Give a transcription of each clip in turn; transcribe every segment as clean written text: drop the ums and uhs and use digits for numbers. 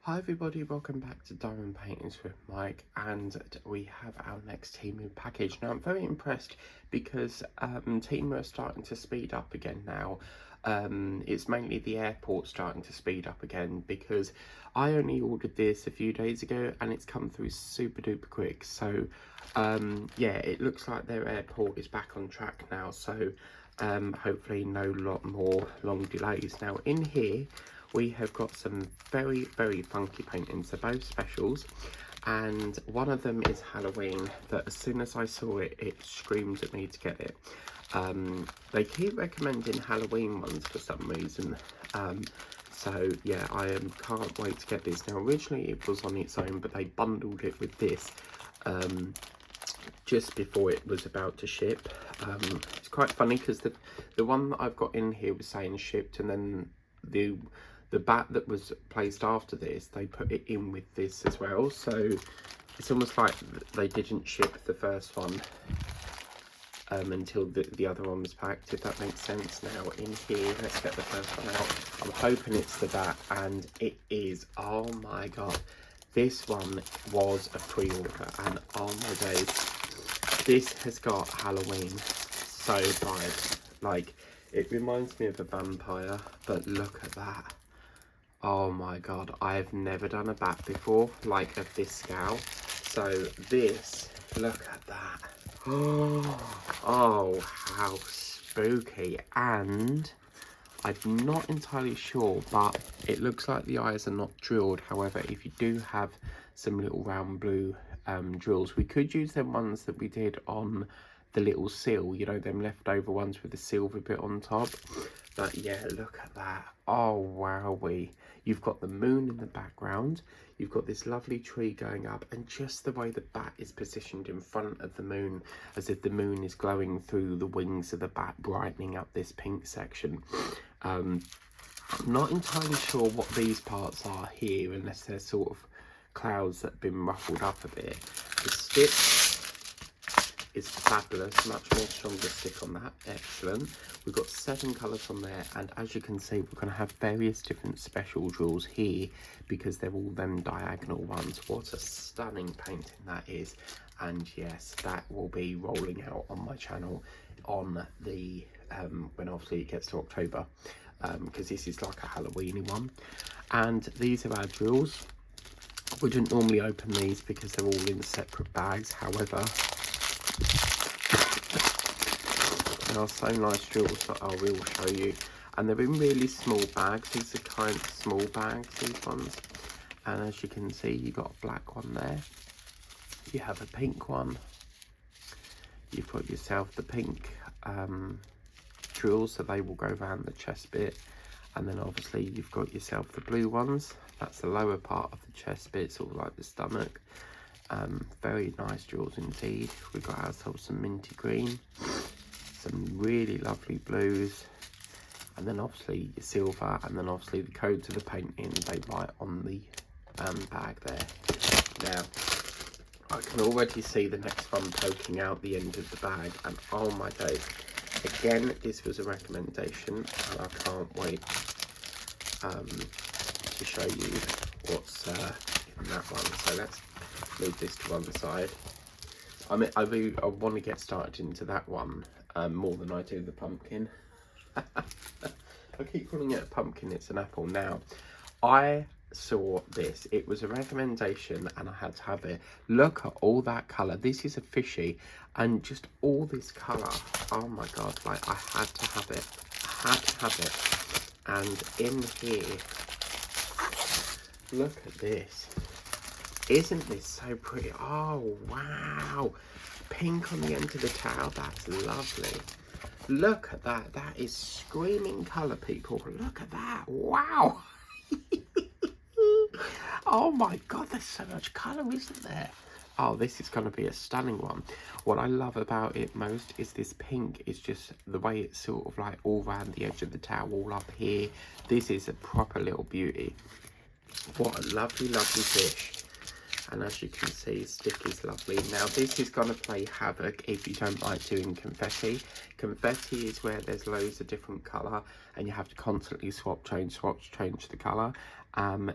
Hi everybody, welcome back to Diamond Paintings with Mike, and we have our next Temu package. Now I'm very impressed because Temu are starting to speed up again now. It's mainly the airport starting to speed up again because I only ordered this a few days ago and it's come through super duper quick. So yeah, it looks like their airport is back on track now, so hopefully no lot more long delays. Now in here we have got some very funky paintings. They're both specials, and one of them is Halloween, that as soon as I saw it, it screamed at me to get it. They keep recommending Halloween ones for some reason, so yeah, I can't wait to get this. Now originally it was on its own, but they bundled it with this just before it was about to ship. It's quite funny because the one that I've got in here was saying shipped, and then the bat that was placed after this, they put it in with this as well, so it's almost like they didn't ship the first one until the other one was packed, if that makes sense. Now in here, let's get the first one out. I'm hoping it's the bat, and it is. Oh my god, this one was a pre-order, and oh my days, this has got Halloween so bad. Like, it reminds me of a vampire, but look at that. Oh my god, I have never done a bat before, like of this scale. So this, look at that. Oh, how spooky. And I'm not entirely sure, but it looks like the eyes are not drilled. However, if you do have some little round blue drills, we could use them ones that we did on the little seal, you know, them leftover ones with the silver bit on top. But yeah, look at that. Oh wowee. You've got the moon in the background, you've got this lovely tree going up, and just the way the bat is positioned in front of the moon, as if the moon is glowing through the wings of the bat, brightening up this pink section. I'm not entirely sure what these parts are here, unless they're sort of clouds that have been ruffled up a bit. The stick is fabulous, much more stronger stick on that, excellent. We've got 7 colours on there, and as you can see, we're going to have various different special drills here because they're all them diagonal ones. What a stunning painting that is. And yes, that will be rolling out on my channel on the when obviously it gets to October, because this is like a Halloweeny one. And these are our drills. We didn't normally open these because they're all in separate bags, however they are so nice drills that I will show you, and they're in really small bags. These are kind of small bags, these ones, and as you can see, you got a black one there, you have a pink one, you've got yourself the pink drills, so they will go around the chest bit, and then obviously you've got yourself the blue ones, that's the lower part of the chest bit, sort of like the stomach. Very nice drills indeed. We've got ourselves some minty green, some really lovely blues, and then obviously your silver, and then obviously the code to the painting they write on the bag there. Now I can already see the next one poking out the end of the bag, and oh my days, again this was a recommendation, and I can't wait to show you what's in that one. So let's move this to one side. I mean, I want to get started into that one more than I do the pumpkin. I keep calling it a pumpkin, it's an apple. Now, I saw this, it was a recommendation and I had to have it. Look at all that colour. This is a fishy, and just all this colour. Oh my god, like I had to have it. I had to have it. And in here, look at this. Isn't this so pretty? Oh wow, pink on the end of the towel, that's lovely. Look at that, that is screaming colour, people. Look at that, wow. Oh my god, there's so much colour, isn't there? Oh, this is going to be a stunning one. What I love about it most is this pink. It's just the way it's sort of like all around the edge of the towel, all up here. This is a proper little beauty. What a lovely fish. And as you can see, stick is lovely. Now this is going to play havoc if you don't like doing confetti. Confetti is where there's loads of different colour and you have to constantly swap, change the colour.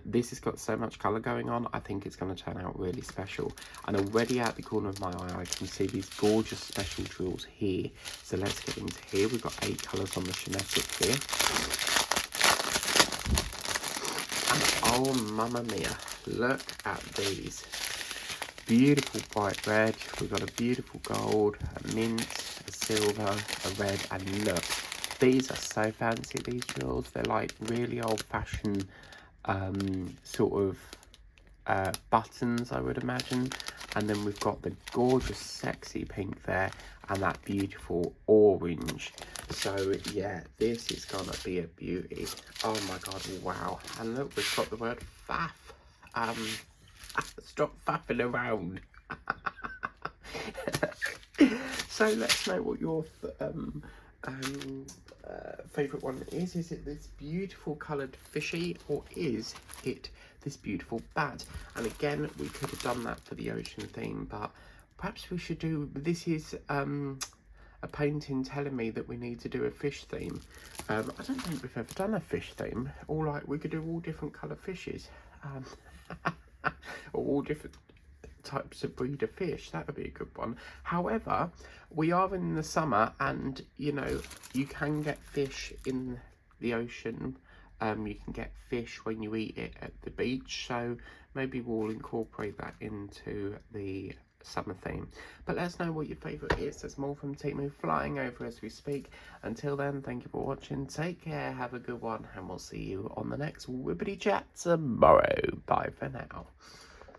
This has got so much colour going on, I think it's going to turn out really special. And already out the corner of my eye, I can see these gorgeous special drills here. So let's get into here. We've got 8 colours on the Shinetic here. And oh mamma mia, look at these. Beautiful bright red, we've got a beautiful gold, a mint, a silver, a red, and look, these are so fancy, these drills. They're like really old-fashioned sort of buttons, I would imagine. And then we've got the gorgeous sexy pink there and that beautiful orange. So yeah, this is gonna be a beauty. Oh my god, wow. And look, we've got the word faff. Stop faffing around. So let's know what your favourite one is. Is it this beautiful coloured fishy, or is it this beautiful bat? And again, we could have done that for the ocean theme, but perhaps we should do, this is a painting telling me that we need to do a fish theme. I don't think we've ever done a fish theme. All like, we could do all different colour fishes. Or all different types of breed of fish. That would be a good one. However, we are in the summer, and you know, you can get fish in the ocean. You can get fish when you eat it at the beach, so maybe we'll incorporate that into the summer theme. But let us know what your favourite is. There's more from Temu flying over as we speak. Until then, thank you for watching. Take care, have a good one, and we'll see you on the next Wibbity Chat tomorrow. Bye for now.